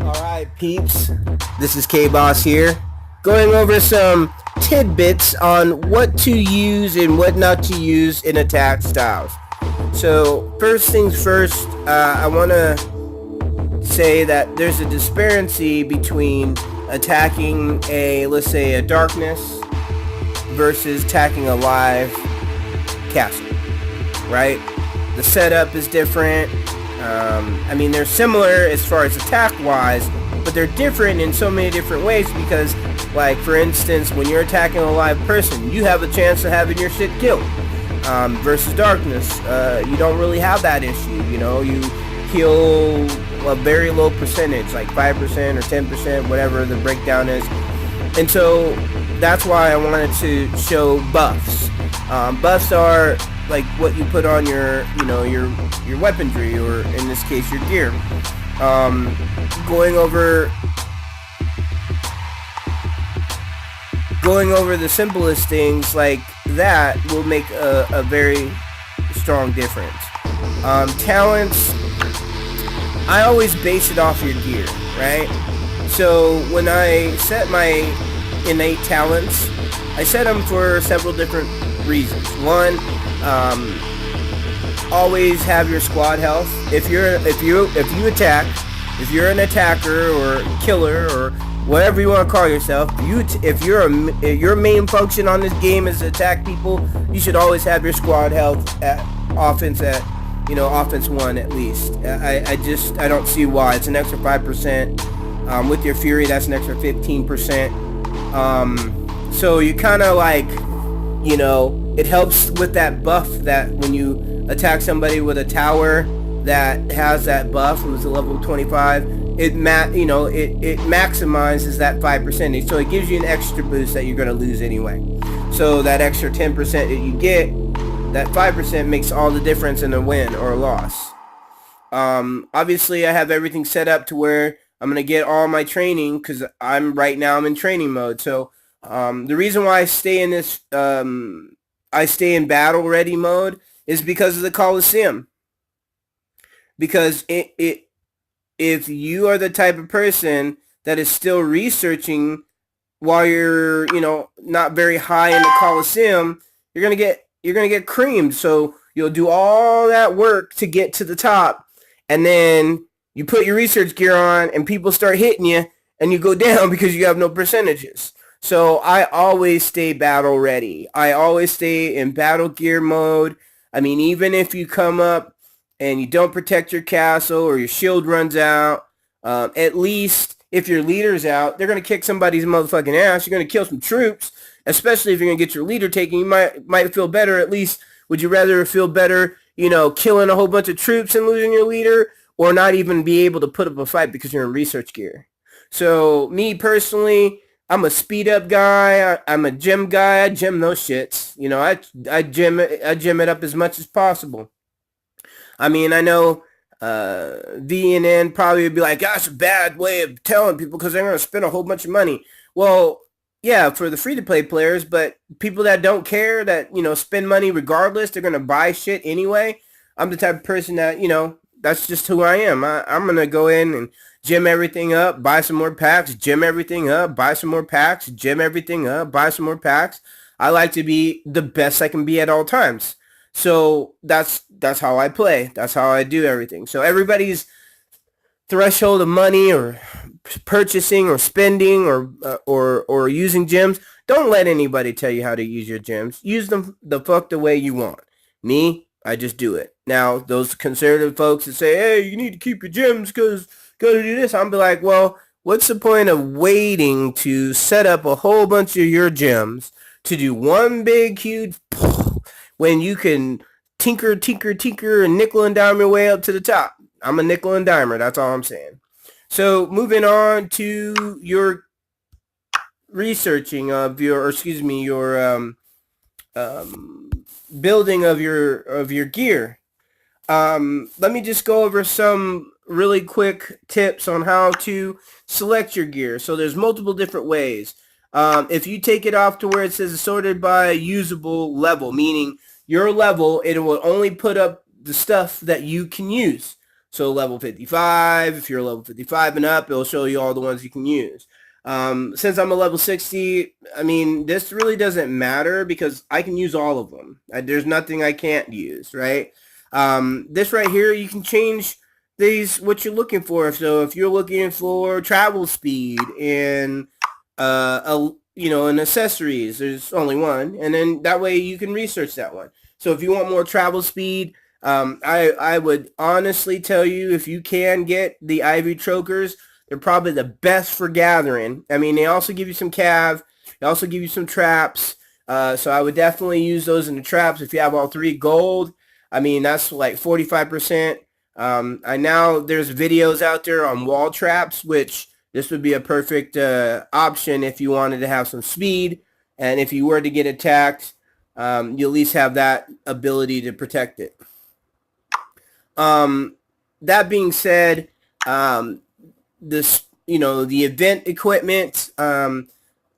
Alright, peeps. This is Kayboss here, going over some tidbits on what to use and what not to use in attack styles. So, first things first, I want to say that there's a disparity between attacking let's say, a darkness versus attacking a live castle, right? The setup is different. They're similar as far as attack-wise, but they're different in so many different ways because, like, for instance, when you're attacking a live person, you have a chance of having your shit killed. Versus darkness, you don't really have that issue. You know, you heal a very low percentage, like 5% or 10%, whatever the breakdown is. And so that's why I wanted to show buffs. Buffs are like what you put on your weaponry, or in this case your gear. Going over the simplest things like that will make a very strong difference. Talents, I always base it off your gear, right? So when I set my innate talents, I set them for several different reasons. One, always have your squad health. If you attack, if you're an attacker or killer or whatever you want to call yourself, if your main function on this game is to attack people, you should always have your squad health at offense 1 at least. I don't see why. It's an extra 5%. With your fury, that's an extra 15%. So you kind of like, it helps with that buff that when you attack somebody with a tower that has that buff, it was a level 25, it maximizes that 5%. So it gives you an extra boost that you're going to lose anyway. So that extra 10% that you get, that 5% makes all the difference in a win or a loss. Obviously, I have everything set up to where I'm going to get all my training because I'm in training mode. So the reason why I stay in this, I stay in battle ready mode is because of the Coliseum. Because if you are the type of person that is still researching while you're, not very high in the Coliseum, you're gonna get creamed. So you'll do all that work to get to the top, and then you put your research gear on, and people start hitting you, and you go down because you have no percentages. So I always stay battle ready. I always stay in battle gear mode. I mean, even if you come up and you don't protect your castle or your shield runs out, at least if your leader's out, they're going to kick somebody's motherfucking ass. You're going to kill some troops, especially if you're going to get your leader taken. You might feel better. At least, would you rather feel better, killing a whole bunch of troops and losing your leader, or not even be able to put up a fight because you're in research gear? So me personally, I'm a speed up guy. I'm a gem guy. I gem those shits. I gem it up as much as possible. I mean, I know V and N probably would be like, that's a bad way of telling people because they're going to spend a whole bunch of money. Well, yeah, for the free-to-play players, but people that don't care, that, spend money regardless, they're going to buy shit anyway. I'm the type of person that, that's just who I am. I'm going to go in and gem everything up, buy some more packs, gem everything up, buy some more packs, gem everything up, buy some more packs. I like to be the best I can be at all times. So that's how I play. That's how I do everything. So everybody's threshold of money or purchasing or spending or using gems, don't let anybody tell you how to use your gems. Use them the way you want. Me, I just do it. Now, those conservative folks that say, hey, you need to keep your gems because gotta do this, I'll be like, well, what's the point of waiting to set up a whole bunch of your gems to do one big, huge when you can tinker, and nickel and dime your way up to the top? I'm a nickel and dimer. That's all I'm saying. So moving on to your researching of your building of your gear. Let me just go over some really quick tips on how to select your gear. So there's multiple different ways. If you take it off to where it says sorted by usable level, meaning your level, it will only put up the stuff that you can use. So level 55, if you're level 55 and up, it'll show you all the ones you can use. Since I'm a level 60, I mean, this really doesn't matter because I can use all of them. There's nothing I can't use, right? This right here, you can change these, what you're looking for. So if you're looking for travel speed and, and accessories, there's only one. And then that way you can research that one. So if you want more travel speed, I would honestly tell you, if you can get the Ivy Chokers, they're probably the best for gathering. I mean, they also give you some cav. They also give you some traps. So I would definitely use those in the traps if you have all 3 gold. I mean, that's like 45%. There's videos out there on wall traps, which this would be a perfect option if you wanted to have some speed. And if you were to get attacked, you at least have that ability to protect it. That being said, the event equipment,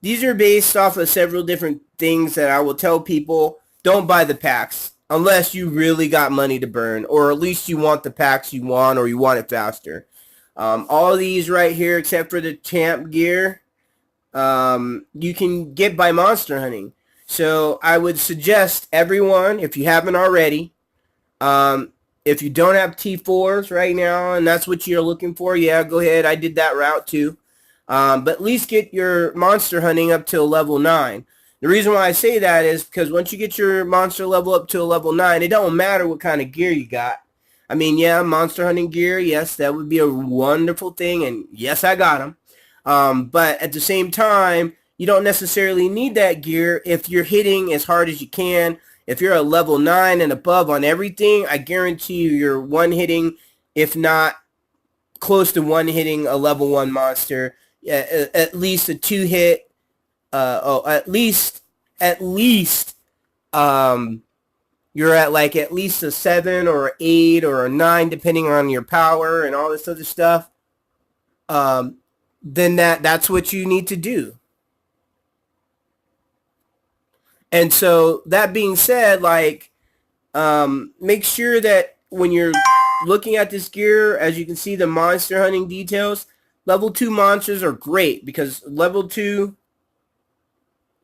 these are based off of several different things that I will tell people. Don't buy the packs unless you really got money to burn, or at least you want the packs you want, or you want it faster. All these right here, except for the champ gear, you can get by monster hunting. So I would suggest everyone, if you haven't already, if you don't have T4s right now and that's what you're looking for, yeah, go ahead. I did that route too. But at least get your monster hunting up to a level 9. The reason why I say that is because once you get your monster level up to a level 9, it don't matter what kind of gear you got. I mean, yeah, monster hunting gear, yes, that would be a wonderful thing, and yes, I got them. But at the same time, you don't necessarily need that gear if you're hitting as hard as you can. If you're a level 9 and above on everything, I guarantee you're one-hitting, if not close to one-hitting a level 1 monster. At least a 2-hit. At least, you're at like at least a 7 or an 8 or a 9, depending on your power and all this other stuff. Then that's what you need to do. And so that being said, like, make sure that when you're looking at this gear, as you can see, the monster hunting details, level 2 monsters are great because level 2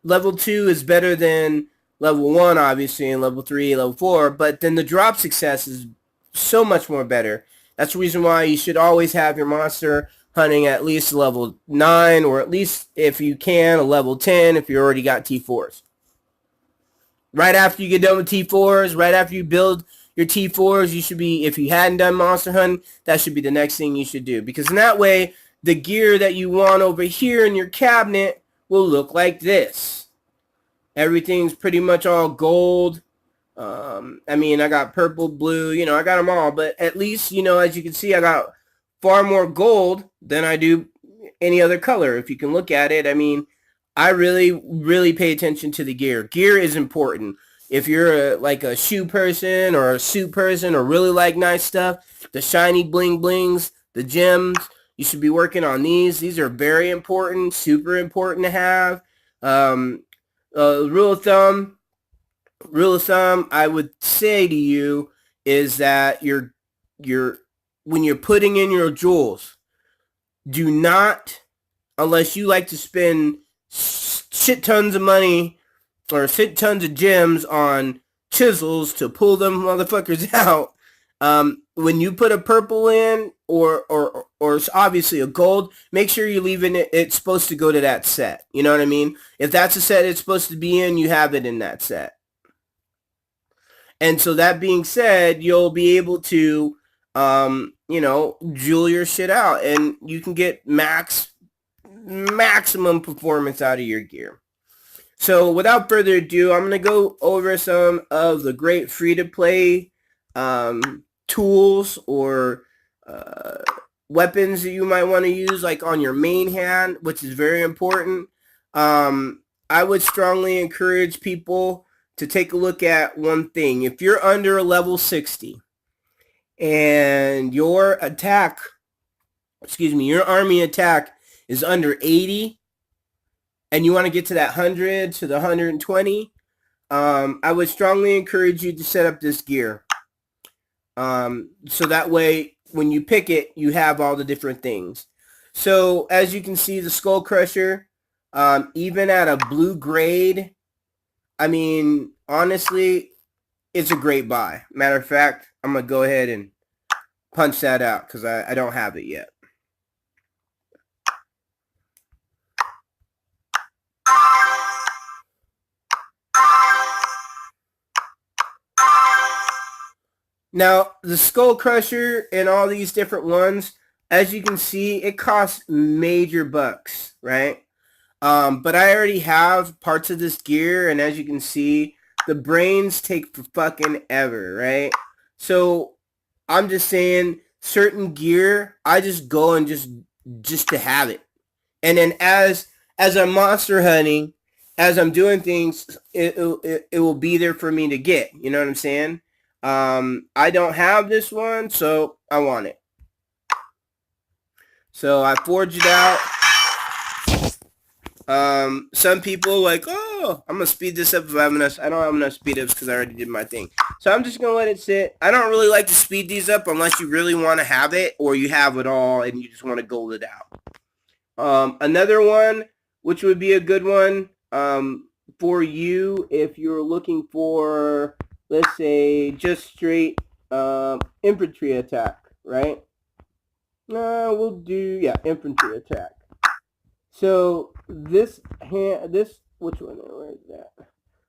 is better than level 1, obviously, and level 3, level 4, but then the drop success is so much more better. That's the reason why you should always have your monster hunting at least level 9, or at least, if you can, a level 10 if you already got T4s. Right after you get done with T4s, right after you build your T4s, you should be, if you hadn't done monster hunting, that should be the next thing you should do. Because in that way, the gear that you want over here in your cabinet will look like this. Everything's pretty much all gold. I mean, I got purple, blue, I got them all. But at least, as you can see, I got far more gold than I do any other color. If you can look at it, I mean, I really, really pay attention to the gear. Gear is important. If you're like a shoe person or a suit person or really like nice stuff, the shiny bling blings, the gems, you should be working on these. These are very important, super important to have. Rule of thumb, I would say to you is that when you're putting in your jewels, do not, unless you like to spend shit tons of money or shit tons of gems on chisels to pull them motherfuckers out. When you put a purple in or obviously a gold, make sure you're leaving it. It's supposed to go to that set. You know what I mean? If that's a set it's supposed to be in, you have it in that set. And so that being said, you'll be able to, jewel your shit out, and you can get maximum performance out of your gear. So without further ado, I'm going to go over some of the great free-to-play tools or weapons that you might want to use, like on your main hand, which is very important. I would strongly encourage people to take a look at one thing. If you're under a level 60 and your army attack is under 80 and you want to get to that 100 to the 120, I would strongly encourage you to set up this gear. So that way when you pick it, you have all the different things. So as you can see, the Skull Crusher, even at a blue grade, I mean, honestly, it's a great buy. Matter of fact, I'm going to go ahead and punch that out because I don't have it yet. Now, the Skull Crusher and all these different ones, as you can see, it costs major bucks, right? But I already have parts of this gear, and as you can see, the brains take fucking ever, right? So I'm just saying, certain gear, I just go and just to have it. And then as I'm monster hunting, as I'm doing things, it will be there for me to get. You know what I'm saying? I don't have this one, so I want it. So I forged it out. Some people like, oh, I'm gonna speed this up if I have enough. I don't have enough speed ups because I already did my thing. So I'm just gonna let it sit. I don't really like to speed these up unless you really want to have it or you have it all and you just want to gold it out. Another one, which would be a good one, for you if you're looking for, let's say, just straight infantry attack, right? We'll do, yeah, infantry attack. So this which one? Where is that?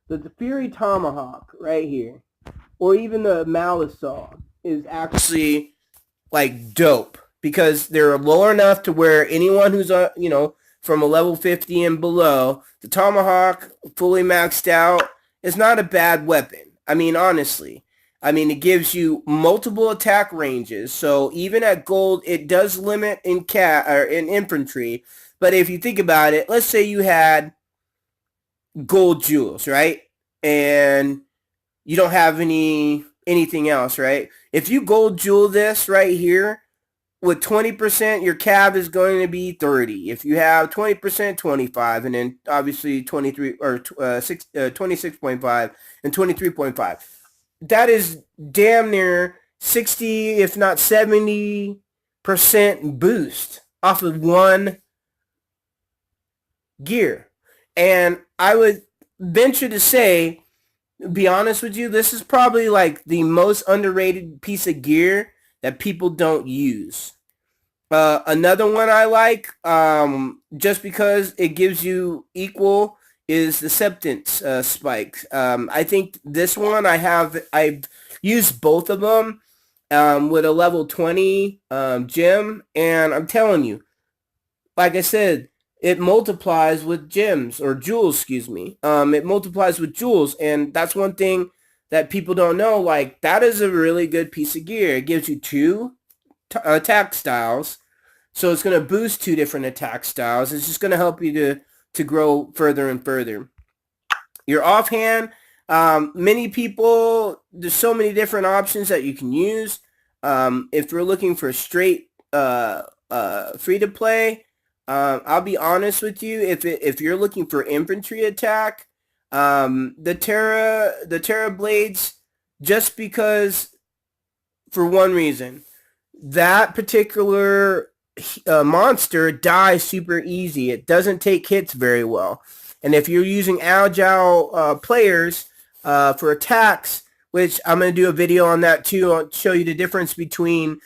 The Fury Tomahawk right here, or even the Malice Saw is actually like dope because they're low enough to where anyone who's from a level 50 and below, the Tomahawk fully maxed out is not a bad weapon. I mean, honestly. I mean, it gives you multiple attack ranges. So even at gold, it does limit in in infantry. But if you think about it, let's say you had gold jewels, right? And you don't have anything else, right? If you gold jewel this right here, with 20%, your cab is going to be 30. If you have 20%, 25, and then obviously 23 or 26.5 and 23.5. That is damn near 60, if not 70% boost off of one gear. And I would venture to say, be honest with you, this is probably like the most underrated piece of gear that people don't use. Another one I like, just because it gives you equal, is the Septance spikes. I think this one I've used both of them with a level 20 gem, and I'm telling you, like I said, it multiplies with gems or jewels, excuse me. It multiplies with jewels, and that's one thing that people don't know. Like, that is a really good piece of gear. It gives you two attack styles, so it's going to boost two different attack styles. It's just going to help you to grow further and further. Your offhand, many people, there's so many different options that you can use. If you're looking for straight free to play, I'll be honest with you. If you're looking for infantry attack, the Terra blades, just because, for one reason, that particular monster dies super easy. It doesn't take hits very well. And if you're using agile players for attacks, which I'm going to do a video on that too, I'll show you the difference between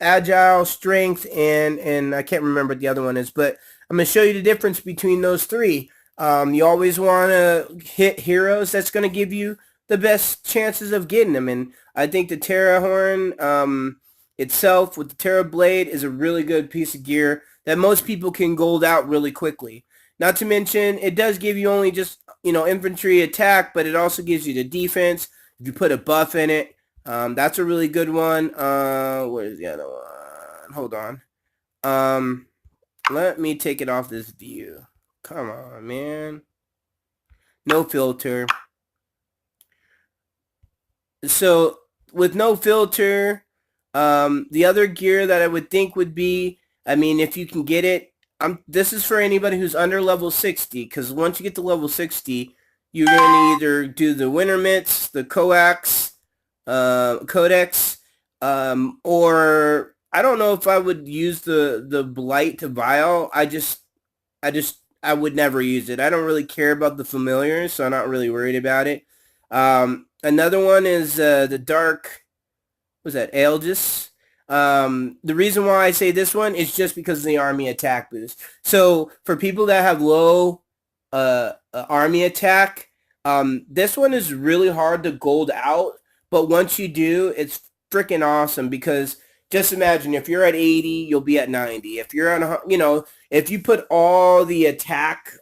agile, strength, and I can't remember what the other one is, but I'm going to show you the difference between those three. You always want to hit heroes that's going to give you the best chances of getting them. And I think the Terra Horn itself with the Terra Blade is a really good piece of gear that most people can gold out really quickly. Not to mention, it does give you only just, infantry attack, but it also gives you the defense. If you put a buff in it, that's a really good one. Where's the other one? Hold on. Let me take it off this view. Come on, man. No filter. So, with no filter, the other gear that I would think would be, I mean, if you can get it, this is for anybody who's under level 60, because once you get to level 60, you're going to either do the Winter Mitts, the Codex, Or I don't know if I would use the blight to vial. I would never use it. I don't really care about the familiars, so I'm not really worried about it. Another one is the dark, was that Aegis? The reason why I say this one is just because of the army attack boost. So for people that have low army attack, this one is really hard to gold out, but once you do, it's freaking awesome because just imagine if you're at 80, you'll be at 90. If you're on, if you put all the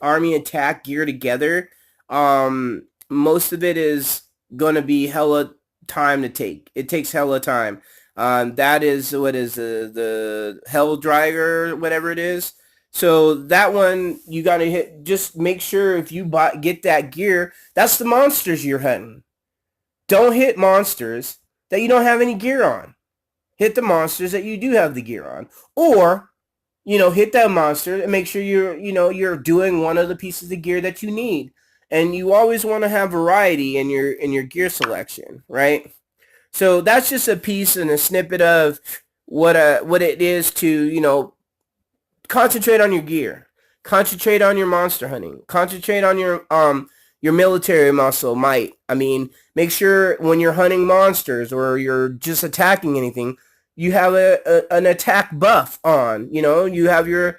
army attack gear together, most of it is going to be hella time to take. It takes hella time. That is what is the Hell Dragger, whatever it is. So that one you gotta hit. Just make sure if you get that gear, that's the monsters you're hunting. Don't hit monsters that you don't have any gear on. Hit the monsters that you do have the gear on, or hit that monster and make sure you're doing one of the pieces of gear that you need. And you always want to have variety in your gear selection, right? So that's just a piece and a snippet of what it is to, concentrate on your gear. Concentrate on your monster hunting. Concentrate on your military muscle might. I mean, make sure when you're hunting monsters or you're just attacking anything, you have an attack buff on. You have your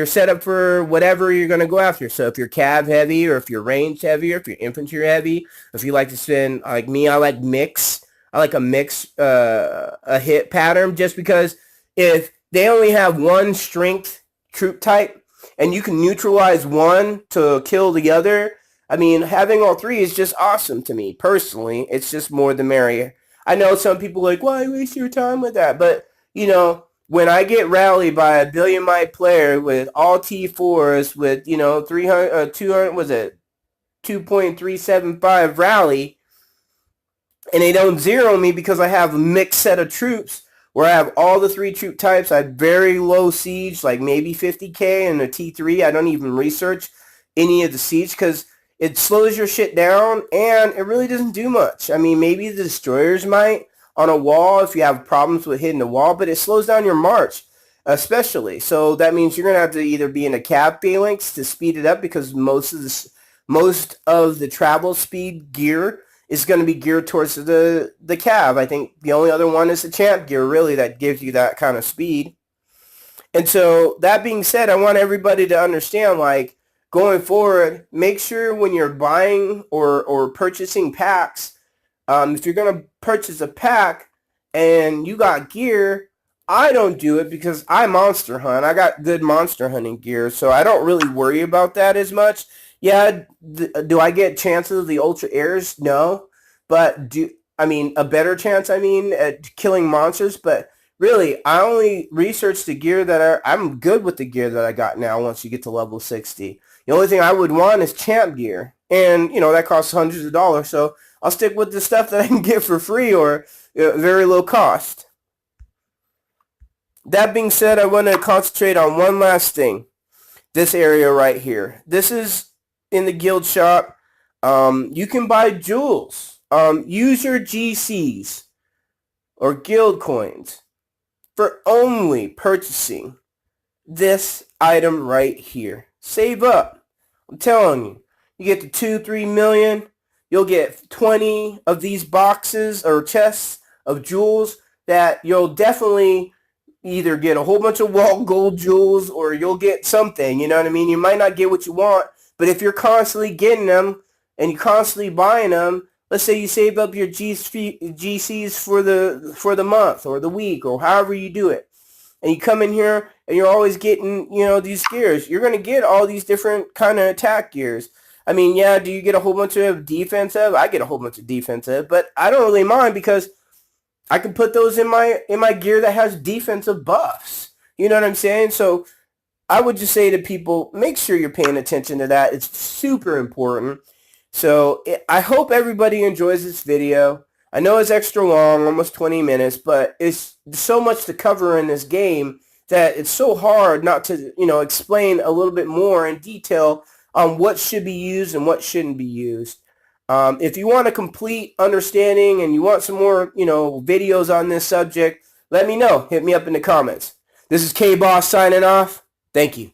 setup for whatever you're going to go after. So if you're cav heavy or if you're ranged heavy or if you're infantry heavy, if you like to spend, like me, I like mix. I like a mix, a hit pattern, just because if they only have one strength troop type and you can neutralize one to kill the other, I mean, having all three is just awesome to me. Personally, it's just more the merrier. I know some people are like, why waste your time with that? But, when I get rallied by a billion might player with all T4s with, 300, 200, was it 2.375 rally, and they don't zero me because I have a mixed set of troops where I have all the three troop types. I have very low siege, like maybe 50k, and a T3. I don't even research any of the siege because it slows your shit down and it really doesn't do much. I mean, maybe the destroyers might on a wall if you have problems with hitting the wall, but it slows down your march especially. So that means you're going to have to either be in a cav phalanx to speed it up because most of the travel speed gear is going to be geared towards the cav. I think the only other one is the champ gear, really, that gives you that kind of speed. And so that being said, I want everybody to understand, like, going forward, make sure when you're buying or purchasing packs, if you're going to purchase a pack and you got gear, I don't do it because I monster hunt. I got good monster hunting gear, so I don't really worry about that as much. Yeah, do I get chances of the Ultra Airs? No. But a better chance, at killing monsters? But really, I only research the gear I'm good with the gear that I got now once you get to level 60. The only thing I would want is champ gear. And, that costs hundreds of dollars. So I'll stick with the stuff that I can get for free or very low cost. That being said, I want to concentrate on one last thing. This area right here. This is in the guild shop. You can buy jewels. Use your GCs or guild coins for only purchasing this item right here. Save up. I'm telling you. You get to 2-3 million. You'll get 20 of these boxes or chests of jewels that you'll definitely either get a whole bunch of wall gold jewels or you'll get something. You know what I mean? You might not get what you want, but if you're constantly getting them and you're constantly buying them, let's say you save up your GCs for the month or the week or however you do it, and you come in here and you're always getting, these gears, you're going to get all these different kind of attack gears. I mean, yeah, do you get a whole bunch of defensive? I get a whole bunch of defensive, but I don't really mind because I can put those in my gear that has defensive buffs. You know what I'm saying? So I would just say to people, make sure you're paying attention to that. It's super important. So I hope everybody enjoys this video. I know it's extra long, almost 20 minutes, but it's so much to cover in this game that it's so hard not to, explain a little bit more in detail on what should be used and what shouldn't be used. If you want a complete understanding and you want some more, videos on this subject, let me know. Hit me up in the comments. This is Kayboss signing off. Thank you.